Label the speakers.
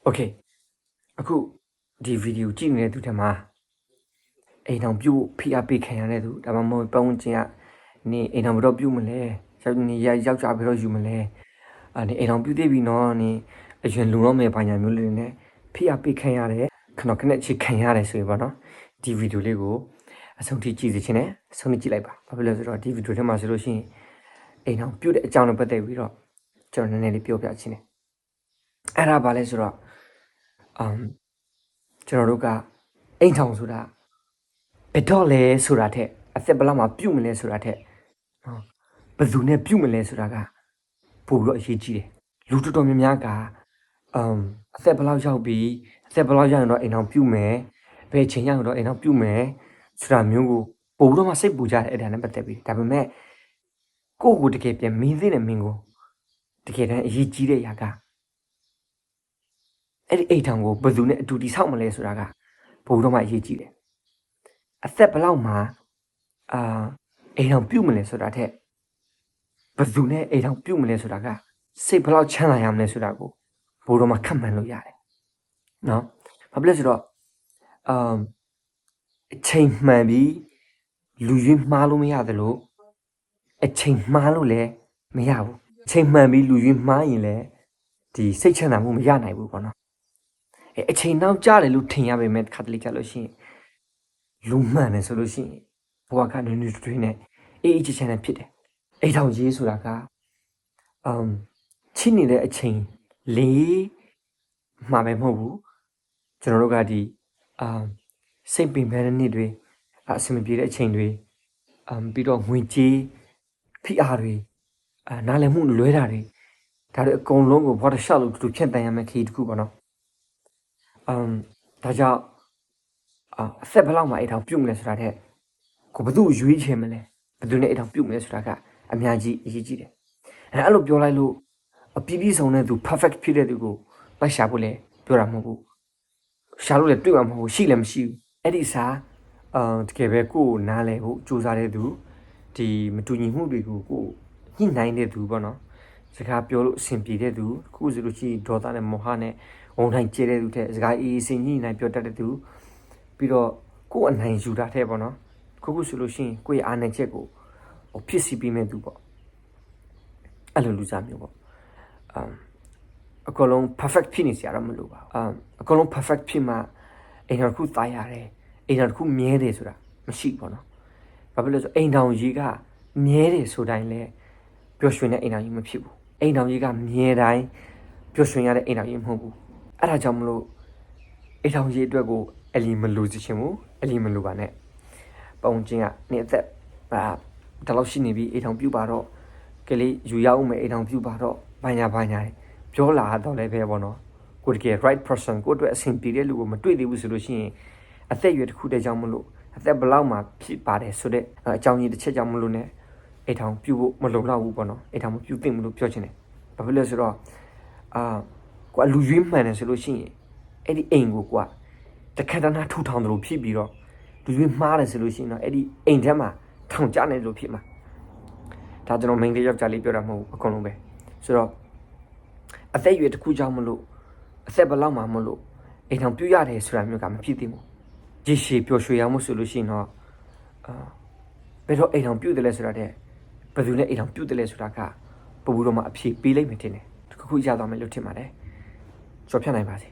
Speaker 1: Okay အခုဒီဗီဒီယိုကြည့်နေတဲ့သူတွေမှာအိမ်ထောင်ပြုတ်ဖိအားပေးခံရတဲ့သူဒါမှမဟုတ်ပတ်ဝန်းကျင်ကနေအိမ်ထောင်ဘယ်တော့ပြုတ်မလဲယောက်ျားဘယ်တော့ယူမလဲနေအိမ်ထောင်ပြုတ်သေးပြီနော်နေအရင်လူတော့မယ်ဘာညာမျိုးလေးနဲ့ဖိအားပေးခံရတယ်ခဏချစ်ခံရတယ်ဆိုရင်ပေါ့နော်ဒီဗီဒီယိုလေးကိုအဆုံးထိကြည့်စီခြင်းနဲ့အဆုံးထိကြည့်လိုက်ပါဘာဖြစ်လဲဆိုတော့ဒီဗီဒီယိုထဲမှာဆိုလို့ရှိရင်အိမ်ထောင်ပြုတ်တဲ့အကြောင်းနဲ့ပတ်သက်ပြီးတော့ကျွန်တော်နည်းနည်းလေးပြောပြခြင်းနဲ့အဲ့ဒါဘာလဲဆိုတော့ကျွန်တော်တို့ကအိမ်ထောင်ဆိုတာဘယ်တော့လဲဆိုတာထက်အသက်ဘယ်လောက်မှပြုတ်မလဲဆိုတာထက်ဘယ်သူနဲ့ပြုတ်မလဲဆိုတာကပို့ပြီးတော့အရေးကြီးတယ်လူတော်တော်များများကအသက်ဘယ်လောက်ရောက်ပြီးအသက်ဘယ်လောက်ရောက်ရင်တော့အိမ်ထောင်ပြုတ်မယ်ဘယ်ချိန်ရောက်ရင်တော့အိမ်ထောင်ပြုတ်မယ်ဆိုတာမျိုးကိုပို့ပြီးတော့မှစိတ်ပူကြတယ်အဲ့ဒါနဲ့ပတ်သက်ပြီးဒါပေမဲ့ကိုယ့်ကိုတကယ်ပြန်မင်းသိတဲ့မင်းကိုတကယ်တမ်းအရေးကြီးတဲ့ຢာကအဲ့ဒီအိမ်ထောင်ကိုဘယ်သူနဲ့အတူတည်ဆောက်မလဲဆိုတာကပို့ပြီးတော့မှအရေးကြီးတယ်အသက်ဘယ်လောက်မှအိမ်ထောင်ပြုတ်မလဲဆိုတာထက်ဘယ်သူနဲ့အိမ်ထောင်ပြုတ်မလဲဆိုတာကစိတ်ဘယ်လောက်ချမ်းသာရမလဲဆိုတာကိုပို့တော့မှခက်မှန်လို့ရတယ်နော်ဘာဖြစ်လဲဆိုတော့အချိန်မှန်ပြီးလူရင်းမှားလို့မရတယ်လို့အချိန်မှားလို့လည်းမရဘူးအချိန်မှန်ပြီးလူရင်းမှားရင်လည်းဒီစိတ်ချမ်းသာမှုမရနိုင်ဘူးပေါ့နော်အချိန်နောက်ကျတယ်လို့ထင်ရပေမဲ့ခါတလေကြလို့ရှိရင်လူမှန်တယ်ဆိုလို့ရှိရင်ဘဝကနည်းနည်းတွေးနေအေးချမ်းနဲ့ဖြစ်တယ်အိမ်ထောင်ရေးဆိုတာကချစ်နေတဲ့အချိန်လေးမှာပဲမဟုတ်ဘူးကျွန်တော်တို့ကဒီစိတ်ပင်ပန်းတဲ့နေ့တွေအဆင်မပြေတဲ့အချိန်တွေပြီးတော့ငွေကြေးဖိအားတွေနားလည်မှုလွဲတာတွေဒါတွေအကုန်လုံးကိုဘောတရှောက်လို့တူဖြတ်တန်ရမယ့်ခရီးတစ်ခုပေါ့နော်ဒါကြောင့်အသက်ဘယ်လောက်မှအိမ်ထောင်ပြုတ်မလဲဆိုတာတဲ့ကိုဘယ်သူ့ရွေးချယ်မလဲဘယ်သူနဲ့အိမ်ထောင်ပြုတ်မလဲဆိုတာကအများကြီးအရေးကြီးတယ်အဲ့လိုပြောလိုက်လို့အပြည့်ပြည့်စုံတဲ့သူ perfect ဖြစ်တဲ့သူကိုလိုက်ရှာဖို့လဲပြောတာမဟုတ်ဘူးရှာလို့လည်းတွေ့မှာမဟုတ်ဘူးရှိလည်းမရှိဘူးအဲ့ဒီစားတကယ်ပဲကိုယ်နားလဲဖို့စူးစမ်းတဲ့သူဒီမတူညီမှုတွေကိုကိုညှိနှိုင်းတဲ့သူပေါ့နော်စကားပြောလို့အဆင်ပြေတဲ့သူခုဆိုလို့ရှိရင်ဒေါသနဲ့မောဟနဲ့ဝန်ထိုင်ကျဲတဲ့သူတဲ့စကားအေးအေးစင်ညှိနှိုင်းပြောတတ်တဲ့သူပြီးတော့ကိုယ်အနိုင်ယူတာတဲ့ပေါ့နော်ခုဆိုလို့ရှိရင်ကိုယ့်ရဲ့အားနည်းချက်ကိုဖြစ်စီပြီးမဲ့သူပေါ့အဲ့လိုလူစားမျိုးပေါ့အကုန်လုံး perfect ဖြစ်နေစရာတော့မလိုပါဘူးအကုန်လုံး perfect ဖြစ်မှအိမ်တော်တစ်ခုသားရတယ်အိမ်တော်တစ်ခုမြဲတယ်ဆိုတာမရှိဘူးပေါ့နော်ဘာဖြစ်လို့ဆိုအိမ်တော်ကြီးကမြဲတယ်ဆိုတိုင်းလဲပျော်ရွှင်တဲ့အိမ်တော်ကြီးမဖြစ်ဘူးအိမ်တော်ကြီးကမြဲတိုင်းပျော်ရွှင်ရတဲ့အိမ်တော်ကြီးမဟုတ်ဘူးအဲ့ဒါကြောင့်မလို့အိမ်တော်ကြီးအတွက်ကိုအလီမလိုချင်ဘူးအလီမလိုပါနဲ့ပုံချင်းကနေအသက်ဒါလောက်ရှိနေပြီအိမ်တော်ပြုတ်ပါတော့ကလေးယူရအောင်မယ်အိမ်တော်ပြုတ်ပါတော့ဘာညာပြောလာတော့လည်းပဲပေါ့နော်ကိုတကယ် right person ကိုအတွက်အဆင်ပြေတဲ့လူကိုမတွေ့သေးဘူးဆိုလို့ရှိရင်အသက်အရွယ်တစ်ခုတည်းကြောင့်မလို့အသက်ဘယ်လောက်မှဖြစ်ပါတယ်ဆိုတဲ့အကြောင်းကြီးတစ်ချက်ကြောင့်မလို့ ਨੇ အိမ်ထောင်ပြုတ်ဖို့မလုံလောက်ဘူးပေါ့နော်အိမ်ထောင်မပြုတ်သင့်ဘူးလို့ပြောချင်တယ်ဘာဖြစ်လဲဆိုတော့ကိုကလူရွေးမှန်တယ်ဆိုလို့ရှိရင်အဲ့ဒီအိမ်ကိုကတခါတနာထူထောင်တယ်လို့ဖြစ်ပြီးတော့လူရွေးမှားတယ်ဆိုလို့ရှိရင်တော့အဲ့ဒီအိမ်ထဲမှာထောင်ကျနေလို့ဖြစ်မှာဒါကျွန်တော် main လေးယောက်ျားလေးပြောတာမဟုတ်ဘူးအကုန်လုံးပဲဆိုတော့အသက်အရွယ်တစ်ခုကြောင့်မလို့အသက်ဘယ်လောက်မှမလို့အိမ်ထောင်ပြုတ်ရတယ်ဆိုတာမျိုးကမဖြစ်သင့်ဘူးရေရှည်ပျော်ရွှင်ရမှုဆိုလို့ရှိရင်တော့ဘယ်တော့အိမ်ထောင်ပြုတ်တယ်လဲဆိုတာတဲ့ဘယ်သူနဲ့အိမ်ထောင်ပြုတ်တယ်လဲဆိုတာကပို့ပြီးတော့မှအဖြေပေးလိုက်မယ်ထင်တယ်တစ်ခုခုရသွားမယ်လို့ထင်ပါတယ်ကြော်ဖြတ်နိုင်ပါစေ